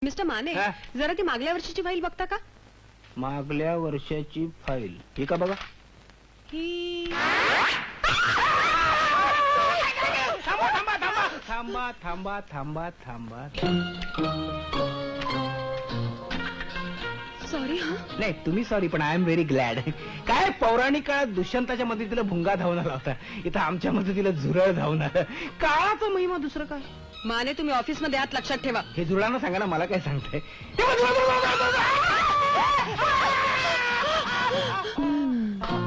Mister Mane, हा? जरा ती मागल्या वर्षीची फाईल बघता का? मागल्या वर्षाची फाईल ही का बघा. ही थांबा थांबा थांबा थांबा थांबा थांबा थांबा. सॉरी हा. नाही तुम्ही सॉरी, पण आय एम व्हेरी ग्लॅड. काय पौराणिक काळात दुष्यंताच्या मदतीला भुंगा धावून आला होता, इथं आमच्या मदतीला झुरळ धावून आलं. काळाचा महिमा दुसरं काय. माने, तुम्ही ऑफिस मध्ये आत, लक्षात ठेवा. हे जुळांना सांगा ना, मला काय सांगताय.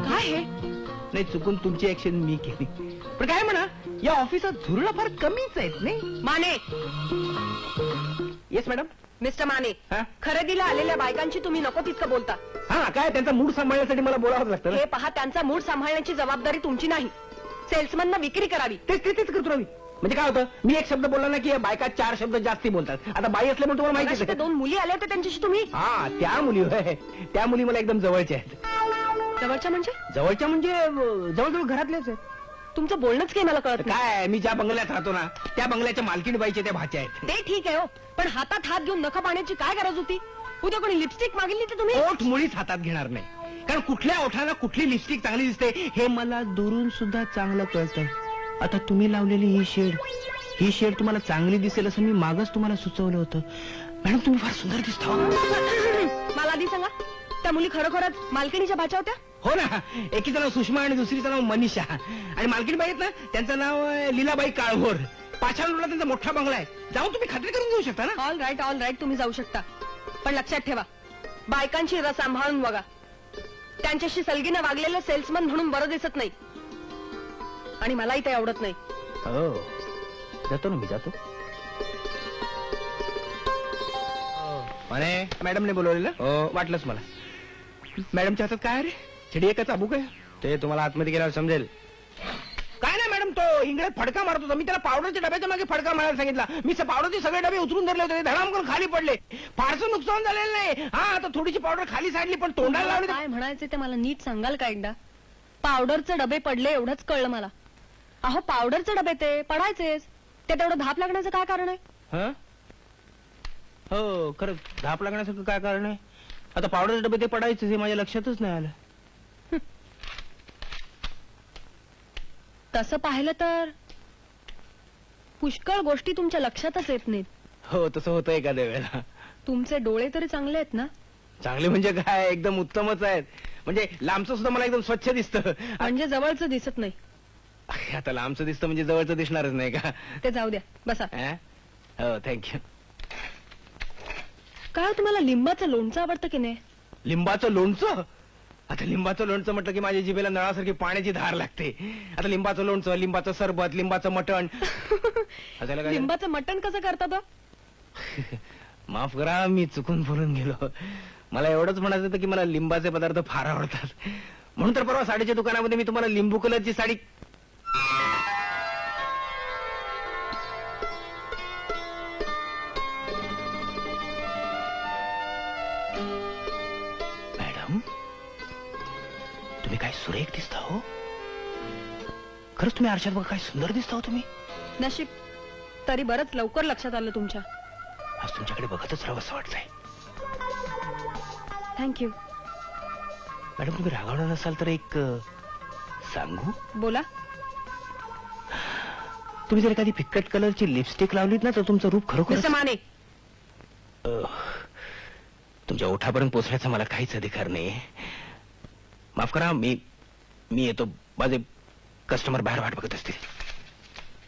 काय हे? नाही चुकून तुमची ऍक्शन मी केली, पण काय म्हणा, या ऑफिसात झुरळ फार कमीच आहेत नाही. Mane, yes madam. Mister Mane, हा? खरेदीला आलेल्या बायकांची तुम्ही नको तितकं बोलता. हा काय, त्यांचा मूड सांभाळण्यासाठी मला बोलावं लागतं ना. हे पहा, त्यांचा मूड सांभाळण्याची जबाबदारी तुमची नाही. सेल्समनना विक्री करावी. तेच करतो आम्ही. म्हणजे काय होतं, मी एक शब्द बोलला ना की बायका 4 शब्द जास्ती बोलतात. आता बाई असल्यामुळे तुम्हाला माहिती मगाशी त्या 2 मुली आल्या होत्या, त्यांच्याशी तुम्ही. हा त्या मुली होय, त्या मुली मला एकदम जवळच्या आहेत. जवळच्या म्हणजे? जवळच्या म्हणजे जवळजवळ घरातल्याच आहेत. तुमचं बोलणंच काही मला कळत नाही. काय, मी ज्या बंगल्यात राहतो ना, त्या बंगल्याच्या मालकीण बाईच्या त्या भाच्या आहेत. ते ठीक आहे हो, पण हातात हात घेऊन नखा पाण्याची काय गरज होती? उद्या कोणी लिपस्टिक मागितली तर तुम्ही? ओठ मुळीच हातात घेणार नाही, कारण कुठल्या ओठाला कुठली लिपस्टिक चांगली दिसते हे मला दुरून सुद्धा चांगलं कळतं. आता तुम्ही लावलेली ही शेड तुम्हाला चांगली दिसेल असं मी मागच तुम्हाला सुचवलं होतं. मॅडम तुम्ही फार सुंदर दिसता. मला आधी सांगा, त्या मुली खरोखरच मालकिणीच्या भाच्या होत्या? हो ना, एकीचं नाव सुषमा आणि दुसरीचं नाव मनीषा. आणि मालकीण बाई आहेत ना, त्यांचं नाव लीलाबाई काळभोर. पाषाण रोडला त्यांचा मोठा बंगला आहे, जाऊन तुम्ही खात्री करून घेऊ शकता ना. ऑल राईट, तुम्ही जाऊ शकता, पण लक्षात ठेवा, बायकांची रस सांभाळून बघा. त्यांच्याशी सलगीनं वागलेलं सेल्समन म्हणून बरं दिसत नाही, आणि मलाही ते आवडत नाही. हो, जातो ना मी, जातो. म्हणे मॅडमने बोलवलेलं. हो, वाटलंच मला. मॅडमच्या हातात काय रे, छडी आहे का चाबूक आहे? ते तुम्हाला आतमध्ये गेल्यावर समजेल. काय नाही मॅडम, तो इंगळ्यात फडका मारत होता. मी त्याला पावडरच्या डब्याच्या मागे फडका मारायला सांगितला. मी पावडरचे सगळे डबे उतरून धरले होते, धडाम करून खाली पडले. फारसं नुकसान झालेलं नाही. हा, आता थोडीशी पावडर खाली साडली, पण तोंडाला लावली. काय म्हणायचे ते मला नीट सांगाल का एकदा? पावडरचे डबे पडले एवढंच कळलं मला. अहो, पावडरचे डबे ते पडायचेच, ते तेवढं धाप लागण्याचं काय कारण आहे? हा, हो खरं, धाप लागण्यासारखं काय कारण आहे? आता पावडरचे डबे ते पडायचे, हे माझ्या लक्षातच नाही आलं. तसं पाहिलं तर पुष्कळ गोष्टी तुमच्या लक्षातच येत नाहीत. हो, तसं होतं एखाद्या वेळेला. तुमचे डोळे तरी चांगले आहेत ना? चांगले म्हणजे काय, एकदम उत्तमच आहेत. म्हणजे लांबचं सुद्धा मला एकदम स्वच्छ दिसतं. म्हणजे जवळचं दिसत नाही. आता लांबचं दिसतं म्हणजे जवळचं दिसणारच नाही का? ते जाऊ द्या, बसा. हो, थँक्यू. काय तुम्हाला लिंबाचं लोणचं आवडतं की नाही? लिंबाचं लोणचं? आता लिंबाचं लोणचं म्हटलं की माझ्या जिभेला नळासारखी पाण्याची धार लागते. आता लिंबाचं लोणचं, लिंबाचं सरबत, लिंबाचं मटण. लिंबाचं मटण कसं करतात? माफ करा, मी चुकून बोलून गेलो. मला एवढंच म्हणायचं होतं की मला लिंबाचे पदार्थ फार आवडतात, म्हणून तर परवा साडीच्या दुकानामध्ये मी तुम्हाला लिंबू कलरची साडी. मॅडम, तुम्ही काय सुरेख दिसता हो. खरंच तुम्ही आरशात बघा, काय सुंदर दिसता हो तुम्ही. नशीब, तरी बरंच लवकर लक्षात आलं तुमच्या. आज तुमच्याकडे बघतच राहावं असं वाटतंय. थँक्यू. मॅडम, तुम्ही रागावणार नसाल तर एक सांगू? बोला. तुम्ही जर एखादी फिक्कट कलरची लिपस्टिक लावलीत ना, तर तुमचं रूप खरोखर. मिस्टर माने, तुमच्या ओठापर्यंत पोहोचण्याचा मला काहीच अधिकार नाही. माफ करा, मी येतो. माझे कस्टमर बाहेर वाट बघत असतील.